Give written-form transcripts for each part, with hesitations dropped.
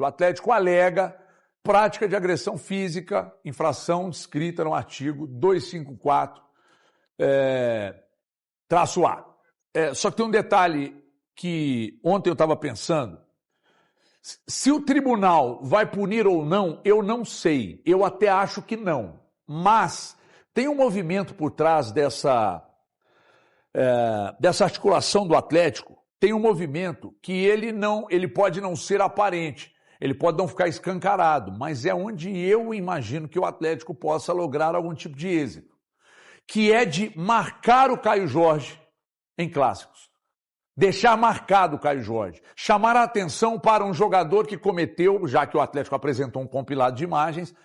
O Atlético alega prática de agressão física, infração descrita no artigo 254, traço A. Só que tem um detalhe que ontem eu estava pensando. Se o tribunal vai punir ou não, eu não sei. Eu até acho que não. Mas tem um movimento por trás dessa articulação do Atlético. Tem um movimento que ele pode não ser aparente, ele pode não ficar escancarado, mas é onde eu imagino que o Atlético possa lograr algum tipo de êxito, que é de marcar o Caio Jorge em clássicos. Deixar marcado o Caio Jorge. Chamar a atenção para um jogador que cometeu, já que o Atlético apresentou um compilado de imagens,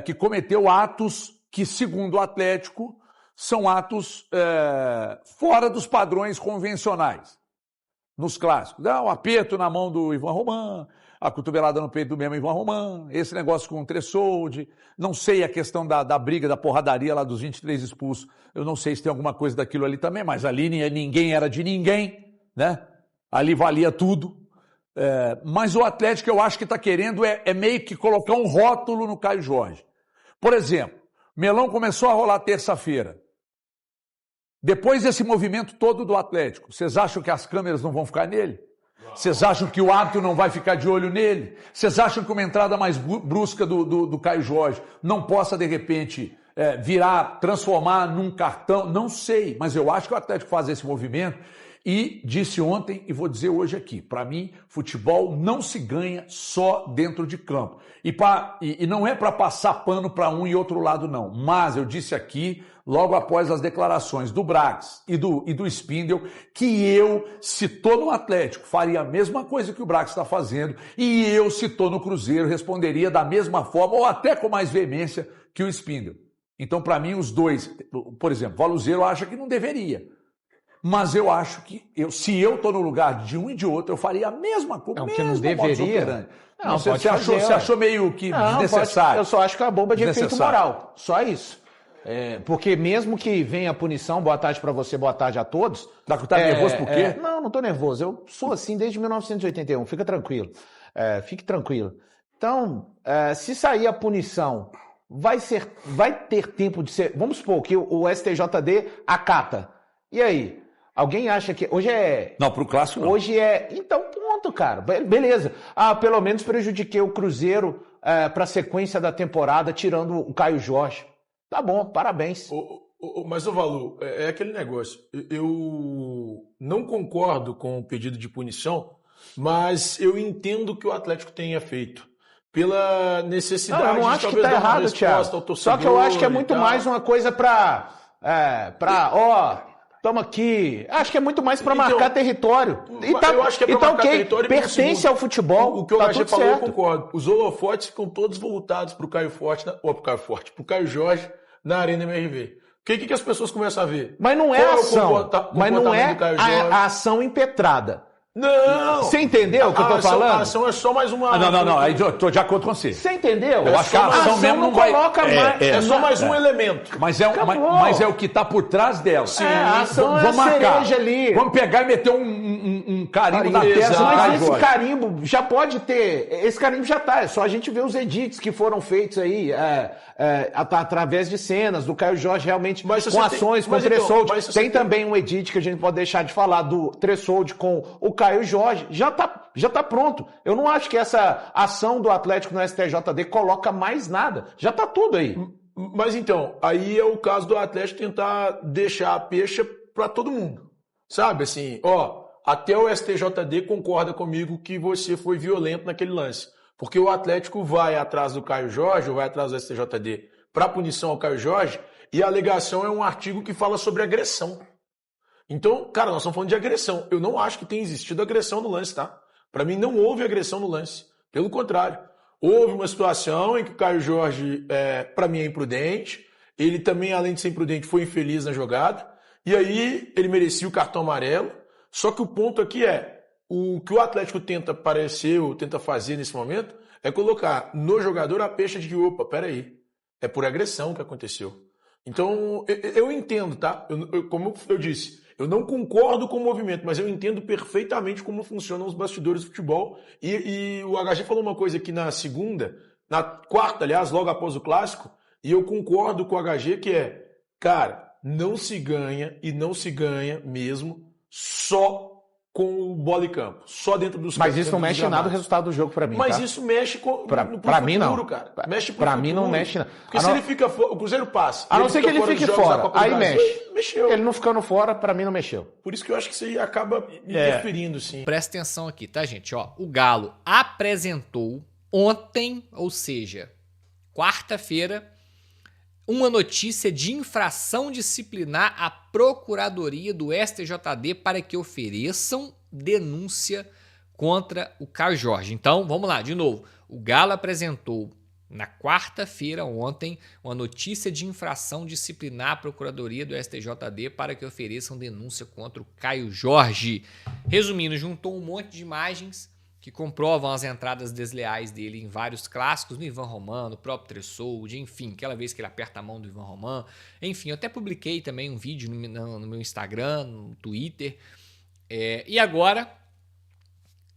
que cometeu atos que, segundo o Atlético, são atos fora dos padrões convencionais. Nos clássicos. Um aperto na mão do Ivan Roman, a cotovelada no peito do mesmo Ivan Roman, esse negócio com o Tressoldi, não sei a questão da briga, da porradaria lá dos 23 expulsos, eu não sei se tem alguma coisa daquilo ali também, mas ali ninguém era de ninguém, né? Ali valia tudo. Mas o Atlético, eu acho que está querendo meio que colocar um rótulo no Caio Jorge. Por exemplo, Melão começou a rolar terça-feira. Depois desse movimento todo do Atlético, vocês acham que as câmeras não vão ficar nele? Vocês acham que o árbitro não vai ficar de olho nele? Vocês acham que uma entrada mais brusca do Caio Jorge não possa, de repente, transformar num cartão? Não sei, mas eu acho que o Atlético faz esse movimento e disse ontem e vou dizer hoje aqui, para mim, futebol não se ganha só dentro de campo. E não é para passar pano para um e outro lado, não. Mas eu disse aqui, logo após as declarações do Brax e do Spindel, que eu, se estou no Atlético, faria a mesma coisa que o Brax está fazendo, e eu, se estou no Cruzeiro, responderia da mesma forma, ou até com mais veemência que o Spindel. Então, para mim, os dois, por exemplo, o Valuzeiro acha que não deveria. Mas eu acho que, se eu estou no lugar de um e de outro, eu faria a mesma coisa. Não, que não deveria. Não, você achou meio que desnecessário. Eu só acho que é uma bomba de efeito moral. Só isso. Porque mesmo que venha a punição, boa tarde pra você, boa tarde a todos. Tá nervoso por quê? Não tô nervoso. Eu sou assim desde 1981. Fica tranquilo. Fique tranquilo. Então, se sair a punição, vai ter tempo de ser... Vamos supor que o STJD acata. E aí? Alguém acha que... Hoje é... Não, pro clássico não. Hoje é... Então, ponto, cara. Beleza. Pelo menos prejudiquei o Cruzeiro pra sequência da temporada, tirando o Caio Jorge. Tá bom, parabéns. Mas, Valu, é aquele negócio. Eu não concordo com o pedido de punição, mas eu entendo que o Atlético tenha feito. Pela necessidade eu não acho que tá errado, Thiago. Só que eu acho que é muito mais uma coisa toma aqui. Acho que é muito mais para marcar território. Eu acho que é para marcar território. Pertence ao futebol. O que o Gagé falou, eu concordo. Os holofotes ficam todos voltados pro Caio Caio Jorge na Arena MRV. O que as pessoas começam a ver? Mas não é a ação. Mas não é a ação impetrada. Não! Você entendeu o que eu tô falando? A ação é só mais uma... Não. Aí eu tô de acordo com você. Você entendeu? Eu acho que a ação mesmo não vai... coloca mais... É só mais um elemento. Mas é o que tá por trás dela. Sim. A ação vamos marcar. Ali. Vamos pegar e meter um carimbo na testa. Mas esse carimbo já pode ter... Esse carimbo já tá. É só a gente ver os edits que foram feitos aí através de cenas do Caio Jorge realmente com ações, com o Tressoldi. Tem também um edit que a gente pode deixar de falar do Tressoldi com o Caio Jorge, já tá pronto. Eu não acho que essa ação do Atlético no STJD coloca mais nada. Já tá tudo aí. Mas então, aí é o caso do Atlético tentar deixar a peixe para todo mundo. Sabe, assim, até o STJD concorda comigo que você foi violento naquele lance. Porque o Atlético vai atrás do Caio Jorge, ou vai atrás do STJD para punição ao Caio Jorge, e a alegação é um artigo que fala sobre agressão. Então, cara, nós estamos falando de agressão. Eu não acho que tenha existido agressão no lance, tá? Para mim, não houve agressão no lance. Pelo contrário. Houve uma situação em que o Caio Jorge, para mim, é imprudente. Ele também, além de ser imprudente, foi infeliz na jogada. E aí, ele merecia o cartão amarelo. Só que o ponto aqui o que o Atlético tenta parecer ou tenta fazer nesse momento é colocar no jogador a peixe de que, peraí, é por agressão que aconteceu. Então, eu entendo, tá? Como eu disse, Eu não concordo com o movimento, mas eu entendo perfeitamente como funcionam os bastidores do futebol. E o HG falou uma coisa aqui na quarta, aliás, logo após o Clássico, e eu concordo com o HG que cara, não se ganha e não se ganha mesmo só com o bola e campo, só dentro dos Mas isso não mexe nada no resultado do jogo pra mim, Mas tá? isso mexe com pra mim não, cara. Mexe pro pra futuro. Mim não mexe não. Porque se ele fica fora, o Cruzeiro passa. A não ser que ele fique fora, aí mexe. Mexeu. Ele não ficando fora, pra mim não mexeu. Por isso que eu acho que isso aí acaba interferindo, sim. Presta atenção aqui, tá, gente? Ó, o Galo apresentou ontem, ou seja, quarta-feira, uma notícia de infração disciplinar à Procuradoria do STJD para que ofereçam denúncia contra o Caio Jorge. Então, vamos lá, de novo. O Galo apresentou na quarta-feira, ontem, uma notícia de infração disciplinar à Procuradoria do STJD para que ofereçam denúncia contra o Caio Jorge. Resumindo, juntou um monte de imagens que comprovam as entradas desleais dele em vários clássicos, no Ivan Roman, no próprio Tressoldi, enfim, aquela vez que ele aperta a mão do Ivan Roman. Enfim, eu até publiquei também um vídeo no meu Instagram, no Twitter. E agora,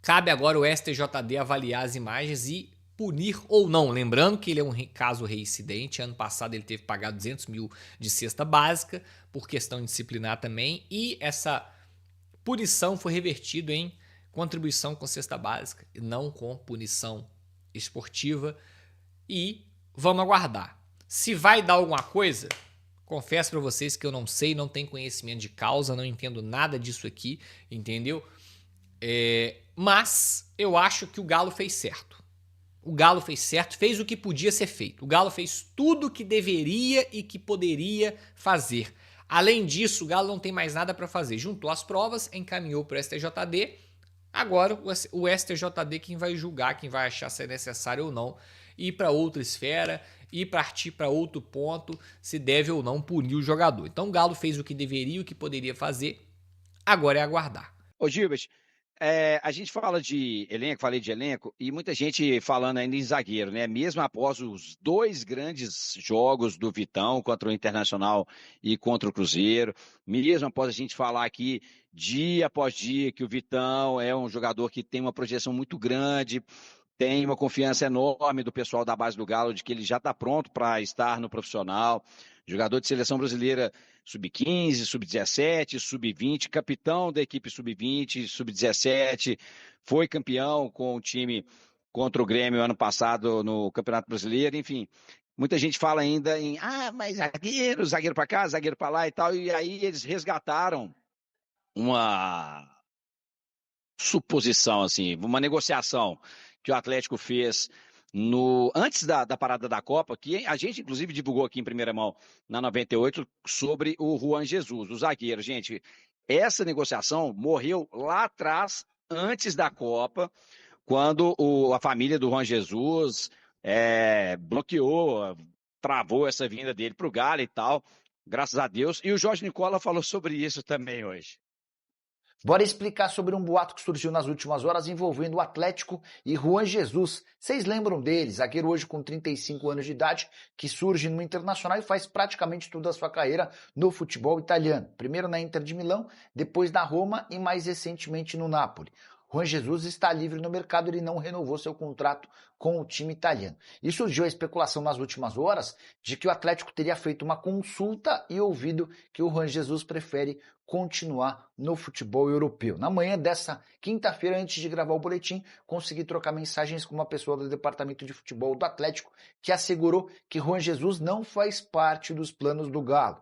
cabe agora o STJD avaliar as imagens e punir ou não. Lembrando que ele é um caso reincidente. Ano passado ele teve que pagar 200 mil de cesta básica por questão disciplinar também. E essa punição foi revertida em contribuição com cesta básica e não com punição esportiva. E vamos aguardar. Se vai dar alguma coisa, confesso para vocês que eu não sei, não tenho conhecimento de causa, não entendo nada disso aqui, entendeu? Mas eu acho que o Galo fez certo. O Galo fez certo, fez o que podia ser feito. O Galo fez tudo o que deveria e que poderia fazer. Além disso, o Galo não tem mais nada para fazer. Juntou as provas, encaminhou para o STJD. Agora o STJD quem vai julgar, quem vai achar se é necessário ou não ir para outra esfera e partir para outro ponto, se deve ou não punir o jogador. Então o Galo fez o que deveria e o que poderia fazer, agora é aguardar. Ô Gilbert, a gente fala de elenco, falei de elenco, e muita gente falando ainda em zagueiro, né? Mesmo após os dois grandes jogos do Vitão contra o Internacional e contra o Cruzeiro, mesmo após a gente falar aqui dia após dia que o Vitão é um jogador que tem uma projeção muito grande, tem uma confiança enorme do pessoal da base do Galo de que ele já está pronto para estar no profissional, jogador de seleção brasileira sub-15, sub-17, sub-20, capitão da equipe sub-20, sub-17, foi campeão com o time contra o Grêmio ano passado no Campeonato Brasileiro, enfim. Muita gente fala ainda em, mas zagueiro para cá, zagueiro para lá e tal, e aí eles resgataram uma suposição, assim, uma negociação que o Atlético fez antes da parada da Copa, que a gente inclusive divulgou aqui em primeira mão na 98 sobre o Juan Jesus, o zagueiro. Gente, essa negociação morreu lá atrás, antes da Copa, quando a família do Juan Jesus bloqueou, travou essa vinda dele para o Galo e tal, graças a Deus. E o Jorge Nicola falou sobre isso também hoje. Bora explicar sobre um boato que surgiu nas últimas horas envolvendo o Atlético e Juan Jesus. Vocês lembram dele? Zagueiro hoje com 35 anos de idade, que surge no Internacional e faz praticamente toda a sua carreira no futebol italiano. Primeiro na Inter de Milão, depois na Roma e mais recentemente no Napoli. Juan Jesus está livre no mercado, ele não renovou seu contrato com o time italiano. E surgiu a especulação nas últimas horas de que o Atlético teria feito uma consulta e ouvido que o Juan Jesus prefere continuar no futebol europeu. Na manhã dessa quinta-feira, antes de gravar o boletim, consegui trocar mensagens com uma pessoa do departamento de futebol do Atlético que assegurou que Juan Jesus não faz parte dos planos do Galo.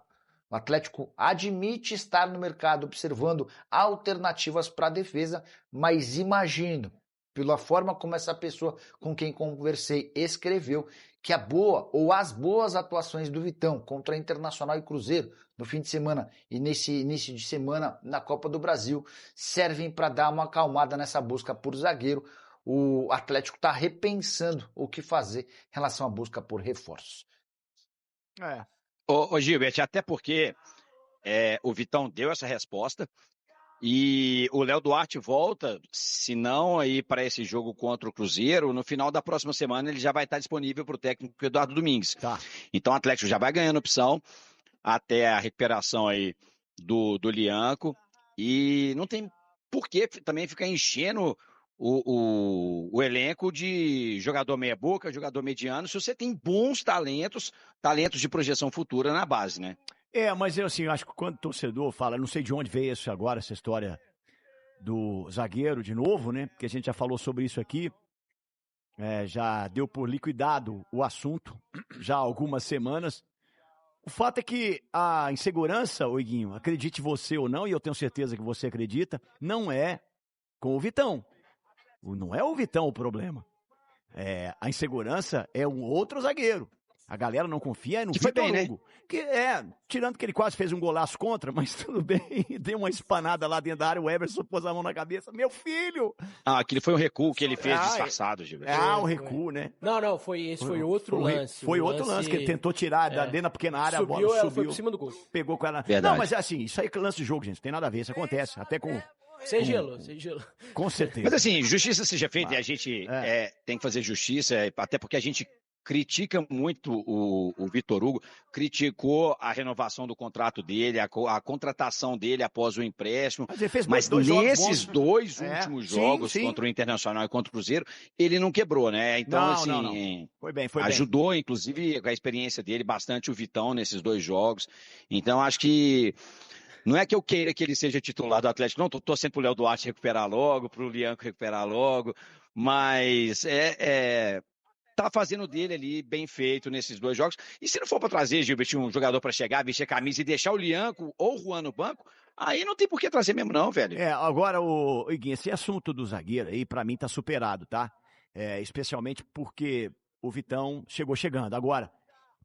O Atlético admite estar no mercado observando alternativas para a defesa, mas imagino, pela forma como essa pessoa com quem conversei escreveu, que as boas atuações do Vitão contra Internacional e Cruzeiro no fim de semana e nesse início de semana na Copa do Brasil servem para dar uma acalmada nessa busca por zagueiro. O Atlético está repensando o que fazer em relação à busca por reforços. Ô Gilbert, até porque o Vitão deu essa resposta e o Léo Duarte volta, se não aí para esse jogo contra o Cruzeiro, no final da próxima semana ele já vai estar disponível para o técnico Eduardo Domingues. Tá. Então o Atlético já vai ganhando opção até a recuperação aí do Lianco, e não tem por que também ficar enchendo o elenco de jogador meia-boca, jogador mediano, se você tem bons talentos de projeção futura na base, né? Mas eu assim, acho que quando o torcedor fala, não sei de onde veio isso agora, essa história do zagueiro de novo, né? Porque a gente já falou sobre isso aqui, já deu por liquidado o assunto já há algumas semanas. O fato é que a insegurança, Iguinho, acredite você ou não, e eu tenho certeza que você acredita, não é com o Vitão. Não é o Vitão o problema. A insegurança é um outro zagueiro. A galera não confia no Vitor Hugo. Né? Tirando que ele quase fez um golaço contra, mas tudo bem. Deu uma espanada lá dentro da área, o Everson pôs a mão na cabeça. Meu filho! Aquele foi um recuo que ele fez disfarçado, Gilberto. O recuo, né? Não, foi outro lance. Foi outro lance que ele tentou tirar dentro da pequena área, a bola subiu. Foi por cima do gol. Pegou com ela. Verdade. Não, mas assim, isso aí é lance de jogo, gente. Não tem nada a ver, isso acontece. Até com... Sem gelo. Com certeza. Mas assim, justiça seja feita, e a gente tem que fazer justiça, até porque a gente critica muito o Vitor Hugo, criticou a renovação do contrato dele, a contratação dele após o empréstimo, mas nesses dois últimos jogos, contra o Internacional e contra o Cruzeiro, ele não quebrou, né? Então, não. Foi bem. Ajudou, inclusive, com a experiência dele, bastante o Vitão nesses 2 jogos. Então, acho que não é que eu queira que ele seja titular do Atlético, não, tô torcendo pro Léo Duarte recuperar logo, pro Lianco recuperar logo, mas tá fazendo dele ali bem feito nesses 2 jogos. E se não for para trazer, Gilbert, um jogador para chegar, vestir a camisa e deixar o Lianco ou o Juan no banco, aí não tem por que trazer mesmo não, velho. Agora, Iguinho, esse assunto do zagueiro aí, para mim, tá superado, tá? Especialmente porque o Vitão chegou chegando. Agora,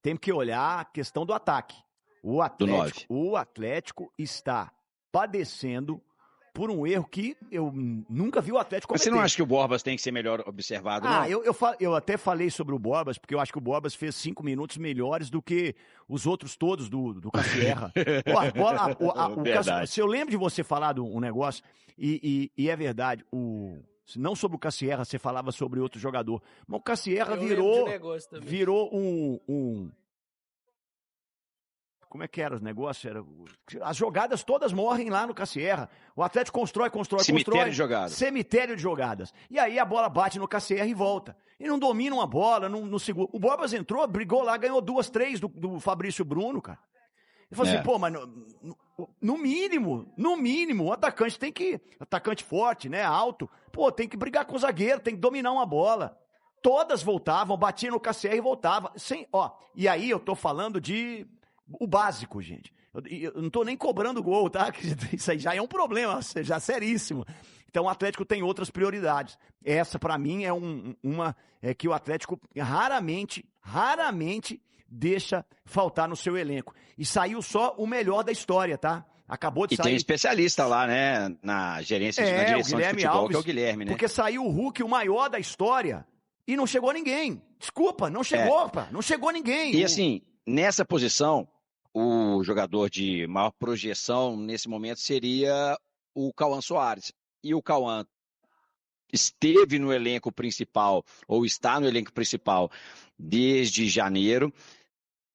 tem que olhar a questão do ataque. O Atlético está padecendo por um erro que eu nunca vi o Atlético cometer. Mas você não acha que o Borbas tem que ser melhor observado, não? Eu até falei sobre o Borbas, porque eu acho que o Borbas fez 5 minutos melhores do que os outros todos do Cassierra. Se eu lembro de você falar um negócio, e é verdade, não sobre o Cassierra, você falava sobre outro jogador, mas o Cassierra virou um como é que era os negócios? As jogadas todas morrem lá no Cassierra. O Atlético constrói. Cemitério de jogadas. Cemitério de jogadas. E aí a bola bate no Cassierra e volta. E não domina uma bola, não segura. O Borbas entrou, brigou lá, ganhou 2, 3 do Fabrício Bruno, cara. Ele falou assim, mas no mínimo, o atacante tem que... Atacante forte, né, alto. Tem que brigar com o zagueiro, tem que dominar uma bola. Todas voltavam, batiam no Cassierra e voltavam. E aí eu tô falando de... O básico, gente. Eu não tô nem cobrando gol, tá? Isso aí já é um problema, já seríssimo. Então o Atlético tem outras prioridades. Essa, pra mim, é que o Atlético raramente deixa faltar no seu elenco. E saiu só o melhor da história, tá? Acabou de sair. E tem especialista lá, né? Na gerência, na direção de futebol, Alves, que é o Guilherme, né? Porque saiu o Hulk, o maior da história, e não chegou ninguém. Desculpa, não chegou, não chegou ninguém. E assim, nessa posição, o jogador de maior projeção nesse momento seria o Cauã Soares. E o Cauã esteve no elenco principal, ou está no elenco principal desde janeiro,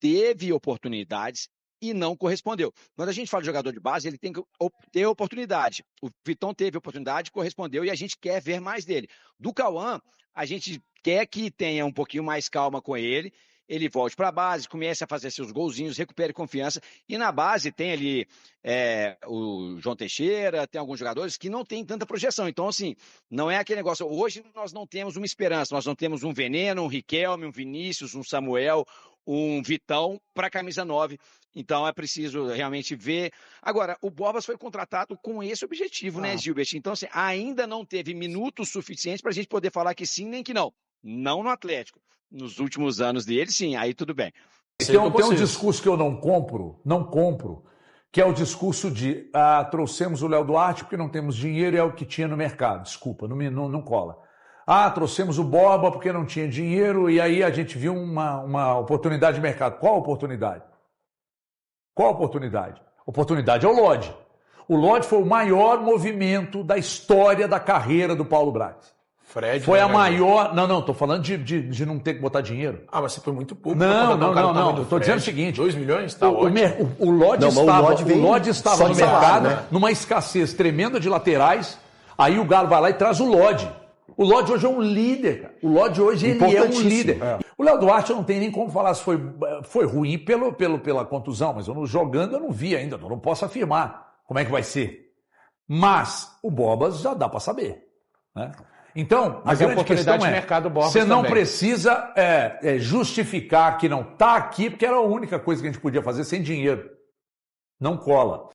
teve oportunidades e não correspondeu. Quando a gente fala de jogador de base, ele tem que ter oportunidade. O Vitão teve oportunidade, correspondeu e a gente quer ver mais dele. Do Cauã, a gente quer que tenha um pouquinho mais calma com ele, ele volte para a base, comece a fazer seus golzinhos, recupere confiança. E na base tem ali o João Teixeira, tem alguns jogadores que não têm tanta projeção. Então, assim, não é aquele negócio. Hoje nós não temos uma esperança, nós não temos um Veneno, um Riquelme, um Vinícius, um Samuel, um Vitão para a camisa 9. Então é preciso realmente ver. Agora, o Borbas foi contratado com esse objetivo, né, Gilbert? Então, assim, ainda não teve minutos suficientes para a gente poder falar que sim nem que não. Não no Atlético. Nos últimos anos dele, sim, aí tudo bem. Tem um discurso que eu não compro, que é o discurso de trouxemos o Léo Duarte porque não temos dinheiro e é o que tinha no mercado. Desculpa, não cola. Trouxemos o Borba porque não tinha dinheiro e aí a gente viu uma oportunidade de mercado. Qual oportunidade? Oportunidade é o Lodge. O Lodge foi o maior movimento da história da carreira do Paulo Braz. Fred, foi né, a maior... Não, tô falando de não ter que botar dinheiro. Ah, mas você foi muito pouco. Não, eu tô dizendo o seguinte... 2 milhões? Tá ótimo. O Lodge estava no mercado, numa escassez tremenda de laterais, aí o Galo vai lá e traz o Lodge. O Lodge hoje é um líder, cara. O Lodge hoje ele é um líder. O Léo Duarte eu não tenho nem como falar se foi ruim pela contusão, mas jogando eu não vi ainda, eu não posso afirmar como é que vai ser. Mas o Bobas já dá para saber, né? Então, mas a grande questão de mercado Bobas você não também. precisa justificar que não está aqui, porque era a única coisa que a gente podia fazer sem dinheiro. Não cola.